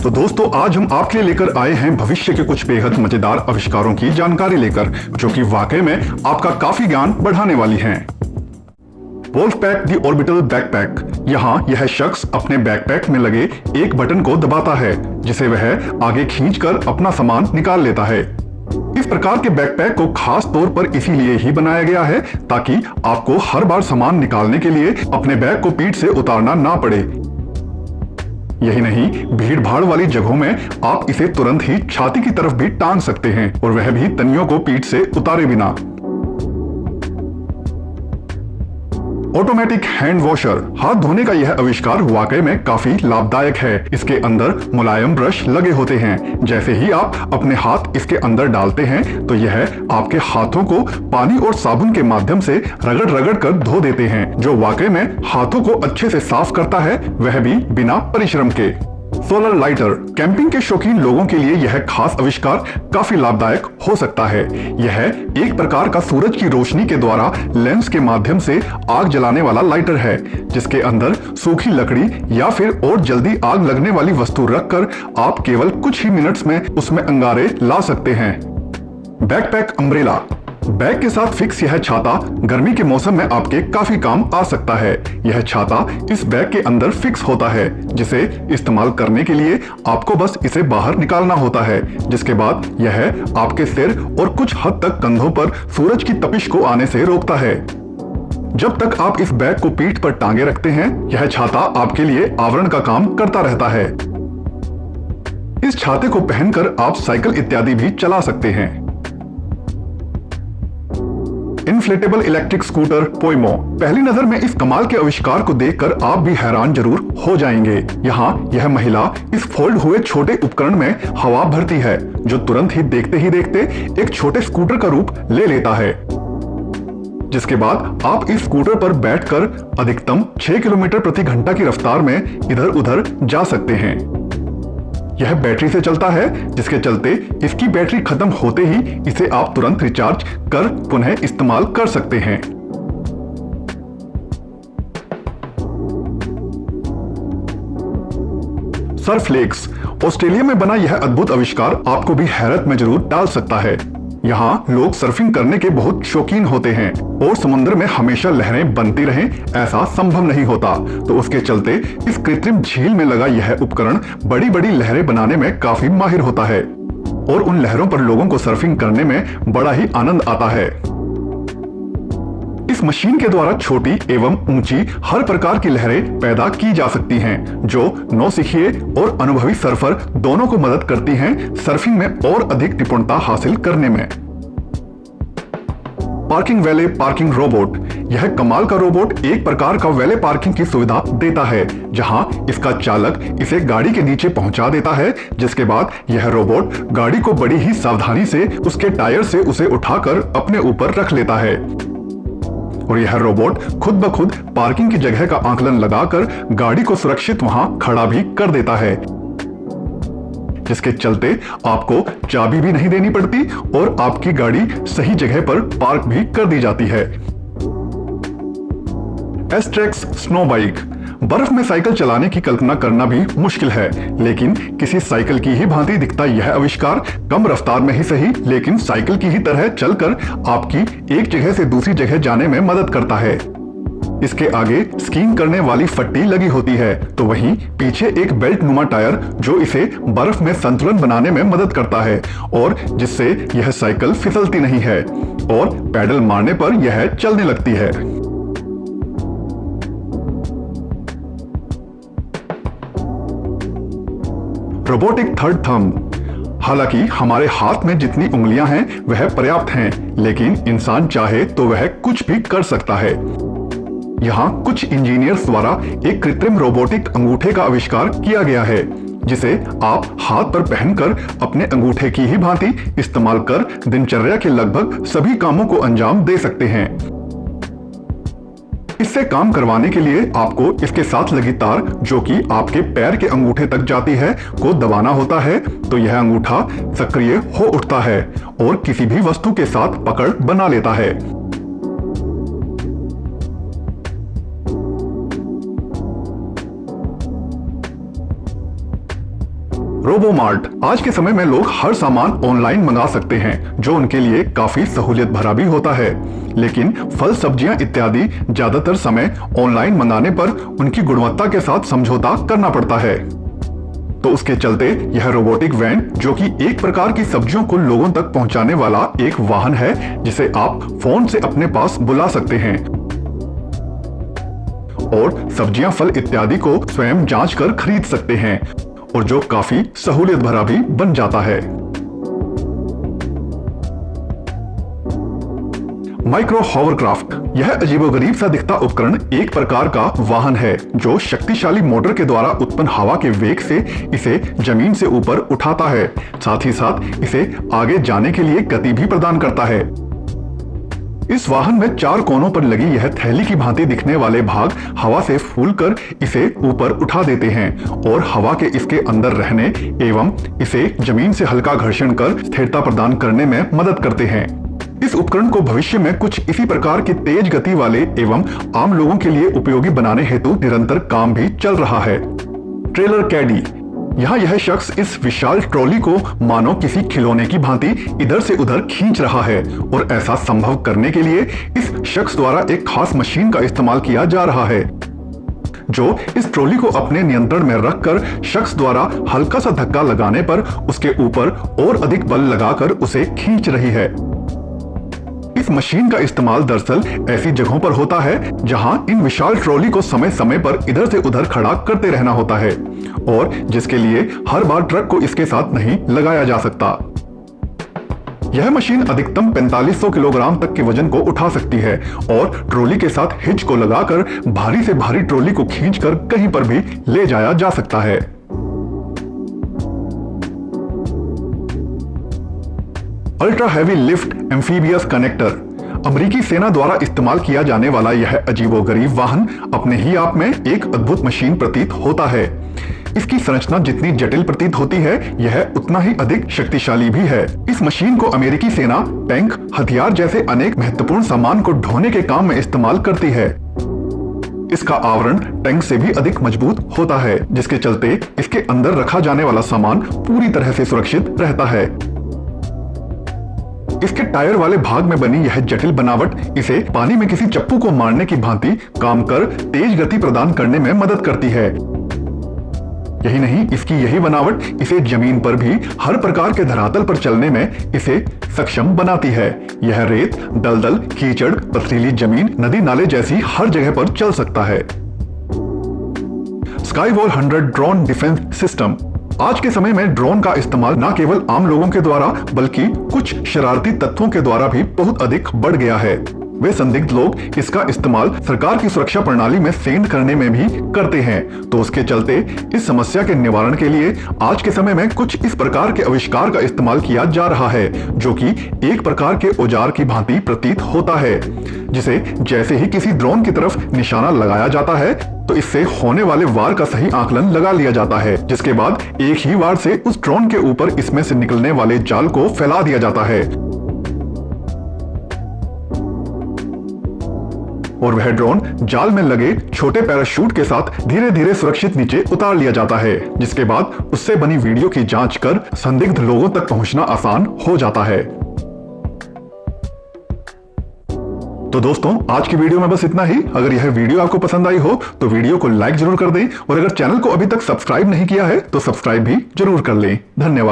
तो दोस्तों आज हम आपके लिए लेकर आए हैं भविष्य के कुछ बेहद मजेदार आविष्कारों की जानकारी लेकर, जो कि वाकई में आपका काफी ज्ञान बढ़ाने वाली हैं। वोल्फपैक दी ऑर्बिटल बैकपैक। यहाँ यह शख्स अपने बैकपैक में लगे एक बटन को दबाता है, जिसे वह आगे खींचकर अपना सामान निकाल लेता है। इस प्रकार के बैकपैक को खास तौर पर इसीलिए ही बनाया गया है ताकि आपको हर बार सामान निकालने के लिए अपने बैग को पीठ से उतारना ना पड़े। यही नहीं, भीड़ भाड़ वाली जगहों में आप इसे तुरंत ही छाती की तरफ भी टांग सकते हैं, और वह भी तनियों को पीठ से उतारे बिना। Automatic hand washer. हाथ धोने का यह आविष्कार वाकई में काफी लाभदायक है। इसके अंदर मुलायम ब्रश लगे होते हैं। जैसे ही आप अपने हाथ इसके अंदर डालते हैं तो यह आपके हाथों को पानी और साबुन के माध्यम से रगड़ रगड़ कर धो देते हैं, जो वाकई में हाथों को अच्छे से साफ करता है, वह भी बिना परिश्रम के। Solar lighter. कैंपिंग के शौकीन लोगों के लिए यह खास आविष्कार काफी लाभदायक हो सकता है। यह एक प्रकार का सूरज की रोशनी के द्वारा लेंस के माध्यम से आग जलाने वाला लाइटर है, जिसके अंदर सूखी लकड़ी या फिर और जल्दी आग लगने वाली वस्तु रखकर आप केवल कुछ ही मिनट्स में उसमें अंगारे ला सकते हैं। Backpack umbrella. बैग के साथ फिक्स यह छाता गर्मी के मौसम में आपके काफी काम आ सकता है। यह छाता इस बैग के अंदर फिक्स होता है, जिसे इस्तेमाल करने के लिए आपको बस इसे बाहर निकालना होता है, जिसके बाद यह आपके सिर और कुछ हद तक कंधों पर सूरज की तपिश को आने से रोकता है। जब तक आप इस बैग को पीठ पर टांगे रखते हैं, यह छाता आपके लिए आवरण का काम करता रहता है। इस छाते को पहनकर आप साइकिल इत्यादि भी चला सकते हैं। Inflatable electric scooter Poimo. पहली नजर में इस कमाल के आविष्कार को देखकर आप भी हैरान जरूर हो जाएंगे। यहाँ यह महिला इस फोल्ड हुए छोटे उपकरण में हवा भरती है, जो तुरंत ही देखते एक छोटे स्कूटर का रूप ले लेता है, जिसके बाद आप इस स्कूटर पर बैठकर अधिकतम 6 किलोमीटर प्रति घंटा की रफ्तार में इधर उधर जा सकते हैं। यह बैटरी से चलता है, जिसके चलते इसकी बैटरी खत्म होते ही इसे आप तुरंत रिचार्ज कर पुनः इस्तेमाल कर सकते हैं। सर्फलेक्स। ऑस्ट्रेलिया में बना यह अद्भुत आविष्कार आपको भी हैरत में जरूर डाल सकता है। यहाँ लोग सर्फिंग करने के बहुत शौकीन होते हैं, और समुद्र में हमेशा लहरें बनती रहें ऐसा संभव नहीं होता, तो उसके चलते इस कृत्रिम झील में लगा यह उपकरण बड़ी बड़ी लहरें बनाने में काफी माहिर होता है, और उन लहरों पर लोगों को सर्फिंग करने में बड़ा ही आनंद आता है। इस मशीन के द्वारा छोटी एवं ऊंची हर प्रकार की लहरें पैदा की जा सकती हैं, जो नौसिखिए और अनुभवी सर्फर दोनों को मदद करती हैं सर्फिंग में और अधिक निपुणता हासिल करने में। Parking valet parking robot. यह कमाल का रोबोट एक प्रकार का वैले पार्किंग की सुविधा देता है, जहां इसका चालक इसे गाड़ी के नीचे पहुंचा देता है, जिसके बाद यह रोबोट गाड़ी को बड़ी ही सावधानी से उसके टायर से उसे उठाकर अपने ऊपर रख लेता है, और यह रोबोट खुद ब खुद पार्किंग की जगह का आकलन लगाकर गाड़ी को सुरक्षित वहां खड़ा भी कर देता है, जिसके चलते आपको चाबी भी नहीं देनी पड़ती और आपकी गाड़ी सही जगह पर पार्क भी कर दी जाती है। एस्ट्रेक्स स्नो बाइक। बर्फ में साइकिल चलाने की कल्पना करना भी मुश्किल है, लेकिन किसी साइकिल की ही भांति दिखता यह आविष्कार कम रफ्तार में ही सही, लेकिन साइकिल की ही तरह चलकर आपकी एक जगह से दूसरी जगह जाने में मदद करता है। इसके आगे स्कीइंग करने वाली फट्टी लगी होती है, तो वहीं पीछे एक बेल्ट नुमा टायर जो इसे बर्फ में संतुलन बनाने में मदद करता है, और जिससे यह साइकिल फिसलती नहीं है और पैडल मारने पर यह चलने लगती है। Robotic third thumb. हालांकि हमारे हाथ में जितनी उंगलियां हैं वह पर्याप्त हैं, लेकिन इंसान चाहे तो वह कुछ भी कर सकता है। यहाँ कुछ इंजीनियर्स द्वारा एक कृत्रिम रोबोटिक अंगूठे का आविष्कार किया गया है, जिसे आप हाथ पर पहनकर अपने अंगूठे की ही भांति इस्तेमाल कर दिनचर्या के लगभग सभी कामों को अंजाम दे सकते हैं। इससे काम करवाने के लिए आपको इसके साथ लगी तार, जो कि आपके पैर के अंगूठे तक जाती है, को दबाना होता है, तो यह अंगूठा सक्रिय हो उठता है और किसी भी वस्तु के साथ पकड़ बना लेता है। रोबोमार्ट। आज के समय में लोग हर सामान ऑनलाइन मंगा सकते हैं, जो उनके लिए काफी सहूलियत भरा भी होता है। लेकिन फल, सब्जियां इत्यादि ज्यादातर समय ऑनलाइन मंगाने पर उनकी गुणवत्ता के साथ समझौता करना पड़ता है। तो उसके चलते यह रोबोटिक वैन, जो कि एक प्रकार की सब्जियों को लोगों तक पहुंचाने वाला एक वाहन है, जिसे आप फोन से अपने पास बुला सकते हैं और सब्जियां, फल इत्यादि को स्वयं जांच कर खरीद सकते हैं, और जो काफी सहूलियत भरा भी बन जाता है। Micro hovercraft. यह अजीबोगरीब सा दिखता उपकरण एक प्रकार का वाहन है जो शक्तिशाली मोटर के द्वारा उत्पन्न हवा के वेग से इसे जमीन से ऊपर उठाता है। साथ ही साथ इसे आगे जाने के लिए गति भी प्रदान करता है। इस वाहन में 4 कोनों पर लगी यह थैली की भांति दिखने वाले भाग हवा से फूलकर इसे ऊपर उठा देते हैं और हवा के इसके अंदर रहने एवं इसे जमीन से हल्का घर्षण कर स्थिरता प्रदान करने में मदद करते हैं। इस उपकरण को भविष्य में कुछ इसी प्रकार के तेज गति वाले एवं आम लोगों के लिए उपयोगी बनाने हेतु निरंतर काम भी चल रहा है। ट्रेलर कैडी। यहाँ यह शख्स इस विशाल ट्रॉली को मानो किसी खिलौने की भांति इधर से उधर खींच रहा है, और ऐसा संभव करने के लिए इस शख्स द्वारा एक खास मशीन का इस्तेमाल किया जा रहा है, जो इस ट्रॉली को अपने नियंत्रण में रखकर शख्स द्वारा हल्का सा धक्का लगाने पर उसके ऊपर और अधिक बल लगाकर उसे खींच रही है। इस मशीन का इस्तेमाल दरअसल ऐसी जगहों पर होता है जहां इन विशाल ट्रॉली को समय समय पर इधर से उधर खड़ा करते रहना होता है, और जिसके लिए हर बार ट्रक को इसके साथ नहीं लगाया जा सकता। यह मशीन अधिकतम 4500 किलोग्राम तक के वजन को उठा सकती है और ट्रॉली के साथ हिच को लगाकर भारी से भारी ट्रॉली को खींचकर कहीं पर भी ले जाया जा सकता है। Ultra heavy lift amphibious connector. अमेरिकी सेना द्वारा इस्तेमाल किया जाने वाला यह अजीबोगरीब वाहन अपने ही आप में एक अद्भुत मशीन प्रतीत होता है। इसकी संरचना जितनी जटिल प्रतीत होती है, यह उतना ही अधिक शक्तिशाली भी है। इस मशीन को अमेरिकी सेना टैंक, हथियार जैसे अनेक महत्वपूर्ण सामान को ढोने के काम में इस्तेमाल करती है। इसका आवरण टैंक से भी अधिक मजबूत होता है, जिसके चलते इसके अंदर रखा जाने वाला सामान पूरी तरह से सुरक्षित रहता है। इसके टायर वाले भाग में बनी यह जटिल बनावट इसे पानी में किसी चप्पू को मारने की भांति काम कर तेज गति प्रदान करने में मदद करती है। यही नहीं, इसकी यही बनावट इसे जमीन पर भी हर प्रकार के धरातल पर चलने में इसे सक्षम बनाती है। यह रेत, दलदल, कीचड़, पथरीली जमीन, नदी नाले जैसी हर जगह पर चल सकता है। स्काईवॉल 100 ड्रोन डिफेंस सिस्टम। आज के समय में ड्रोन का इस्तेमाल न केवल आम लोगों के द्वारा बल्कि कुछ शरारती तत्वों के द्वारा भी बहुत अधिक बढ़ गया है। वे संदिग्ध लोग इसका इस्तेमाल सरकार की सुरक्षा प्रणाली में सेंध करने में भी करते हैं। तो उसके चलते इस समस्या के निवारण के लिए आज के समय में कुछ इस प्रकार के आविष्कार का इस्तेमाल किया जा रहा है, जो कि एक प्रकार के औजार की भांति प्रतीत होता है, जिसे जैसे ही किसी ड्रोन की तरफ निशाना लगाया जाता है तो इससे होने वाले वार का सही आकलन लगा लिया जाता है, जिसके बाद एक ही वार से उस ड्रोन के ऊपर इसमें से निकलने वाले जाल को फैला दिया जाता है और वह ड्रोन जाल में लगे छोटे पैराशूट के साथ धीरे धीरे सुरक्षित नीचे उतार लिया जाता है, जिसके बाद उससे बनी वीडियो की जांच कर संदिग्ध लोगों तक पहुंचना आसान हो जाता है। तो दोस्तों, आज की वीडियो में बस इतना ही। अगर यह वीडियो आपको पसंद आई हो तो वीडियो को लाइक जरूर कर दें, और अगर चैनल को अभी तक सब्सक्राइब नहीं किया है तो सब्सक्राइब भी जरूर कर लें। धन्यवाद।